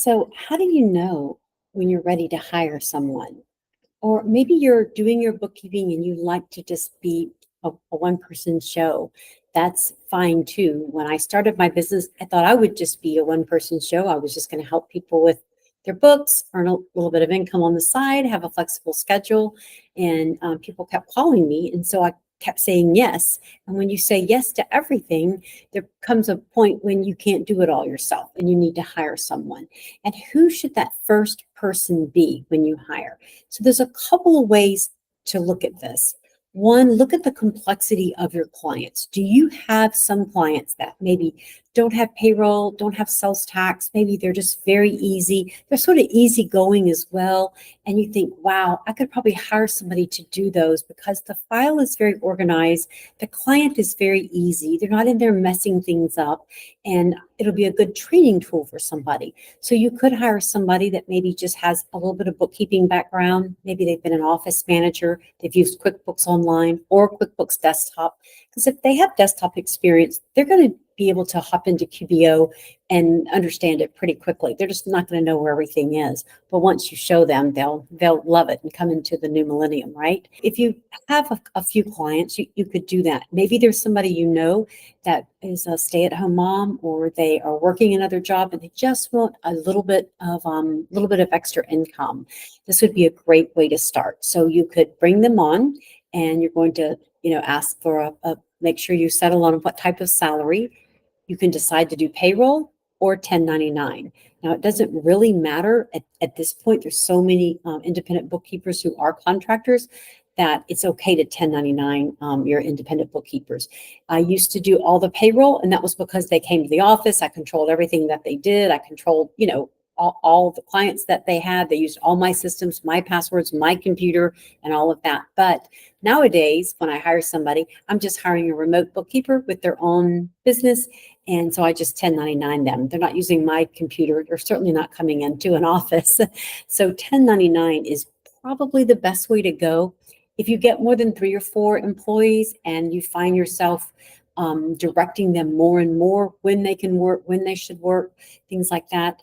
So, how do you know when you're ready to hire someone? Or maybe you're doing your bookkeeping and you like to just be a one-person show. That's fine too. When I started my business, I thought I would just be a one-person show. I was just going to help people with their books, earn a little bit of income on the side, have a flexible schedule. And people kept calling me. And so I kept saying yes. And when you say yes to everything, there comes a point when you can't do it all yourself and you need to hire someone. And who should that first person be when you hire? So there's a couple of ways to look at this. One, look at the complexity of your clients. Do you have some clients that maybe don't have payroll, don't have sales tax? Maybe they're just very easy. They're sort of easygoing as well. And you think, wow, I could probably hire somebody to do those because the file is very organized. The client is very easy. They're not in there messing things up. And it'll be a good training tool for somebody. So you could hire somebody that maybe just has a little bit of bookkeeping background. Maybe they've been an office manager. They've used QuickBooks Online or QuickBooks Desktop. Because if they have desktop experience, they're going to be able to hop into QBO and understand it pretty quickly. They're just not going to know where everything is. But once you show them, they'll love it and come into the new millennium, right? If you have a few clients, you could do that. Maybe there's somebody you know that is a stay-at-home mom, or they are working another job and they just want a little bit of extra income. This would be a great way to start. So you could bring them on, and you're going to ask for make sure you settle on what type of salary. You can decide to do payroll or 1099. Now, it doesn't really matter at this point. There's so many independent bookkeepers who are contractors that it's okay to 1099 your independent bookkeepers. I used to do all the payroll, and that was because they came to the office. I controlled everything that they did. I controlled, all the clients that they had. They used all my systems, my passwords, my computer, and all of that. But nowadays, when I hire somebody, I'm just hiring a remote bookkeeper with their own business. And so I just 1099 them. They're not using my computer. They're certainly not coming into an office. So 1099 is probably the best way to go. If you get more than 3 or 4 employees and you find yourself directing them more and more when they can work, when they should work, things like that,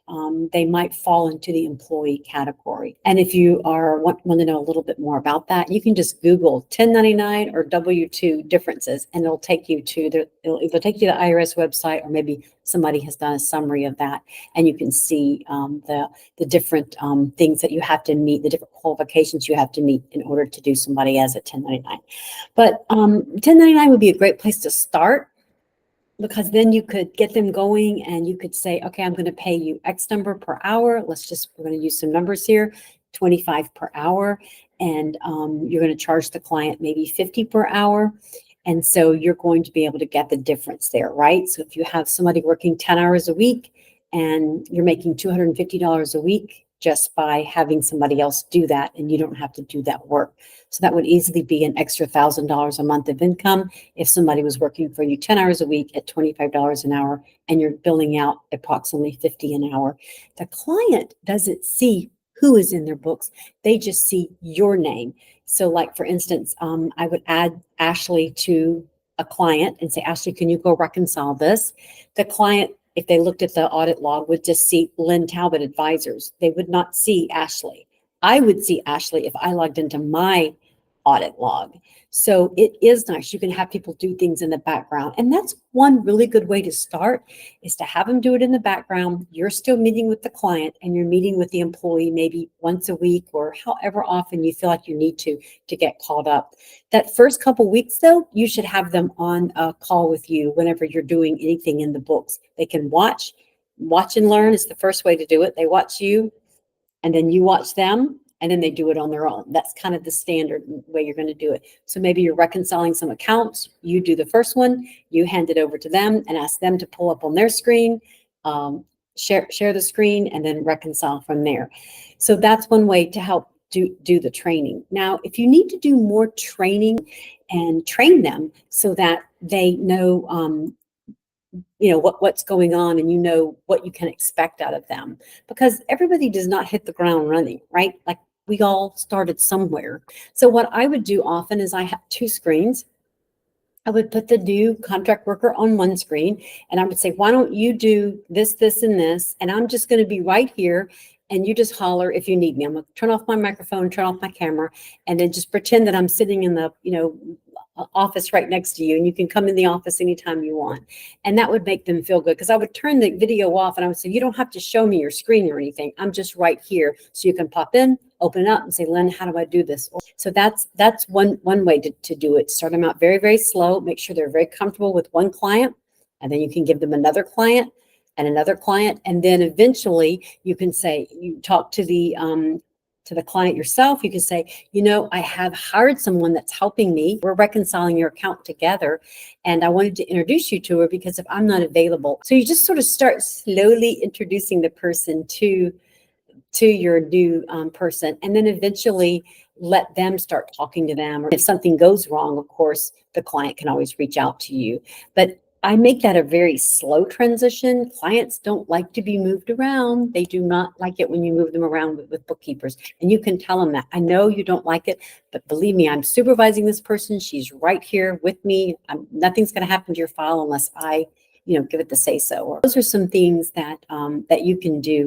they might fall into the employee category. And if you want to know a little bit more about that, you can just Google 1099 or W-2 differences, and it'll take you to it'll either take you to the IRS website, or maybe somebody has done a summary of that, and you can see the different things that you have to meet, the different qualifications you have to meet in order to do somebody as a 1099. But 1099 would be a great place to start, because then you could get them going and you could say, okay, I'm going to pay you X number per hour. We're going to use some numbers here, 25 per hour. And you're going to charge the client maybe 50 per hour. And so you're going to be able to get the difference there, right? So if you have somebody working 10 hours a week and you're making $250 a week just by having somebody else do that, and you don't have to do that work. So that would easily be an extra $1,000 a month of income if somebody was working for you 10 hours a week at $25 an hour, and you're billing out approximately $50 an hour. The client doesn't see who is in their books. They just see your name. So like, for instance, I would add Ashley to a client and say, Ashley, can you go reconcile this? The client, if they looked at the audit log, would just see Lynn Talbott Advisors. They would not see Ashley. I would see Ashley if I logged into my audit log. So it is nice. You can have people do things in the background. And that's one really good way to start, is to have them do it in the background. You're still meeting with the client, and you're meeting with the employee maybe once a week, or however often you feel like you need to get called up. That first couple weeks, though, you should have them on a call with you whenever you're doing anything in the books. They can watch and learn is the first way to do it. They watch you, and then you watch them, and then they do it on their own. That's kind of the standard way you're going to do it. So maybe you're reconciling some accounts. You do the first one, you hand it over to them and ask them to pull up on their screen, share the screen, and then reconcile from there. So that's one way to help do the training. Now, if you need to do more training and train them so that they know what's going on, and what you can expect out of them, because everybody does not hit the ground running, right? Like, we all started somewhere. So what I would do often is I have 2 screens. I would put the new contract worker on one screen and I would say, why don't you do this, this, and this? And I'm just going to be right here. And you just holler if you need me. I'm going to turn off my microphone, turn off my camera, and then just pretend that I'm sitting in the, office right next to you. And you can come in the office anytime you want. And that would make them feel good because I would turn the video off and I would say, you don't have to show me your screen or anything. I'm just right here. So you can pop in, open it up and say, Lynn, how do I do this? So that's one way to do it. Start them out very, very slow. Make sure they're very comfortable with one client. And then you can give them another client and another client. And then eventually you can say, you talk to the client yourself. You can say, I have hired someone that's helping me. We're reconciling your account together. And I wanted to introduce you to her because if I'm not available. So you just sort of start slowly introducing the person to your new person. And then eventually let them start talking to them. Or if something goes wrong, of course, the client can always reach out to you. But I make that a very slow transition. Clients don't like to be moved around. They do not like it when you move them around with bookkeepers. And you can tell them that. I know you don't like it, but believe me, I'm supervising this person. She's right here with me. Nothing's going to happen to your file unless I, give it the say so. Or those are some things that that you can do.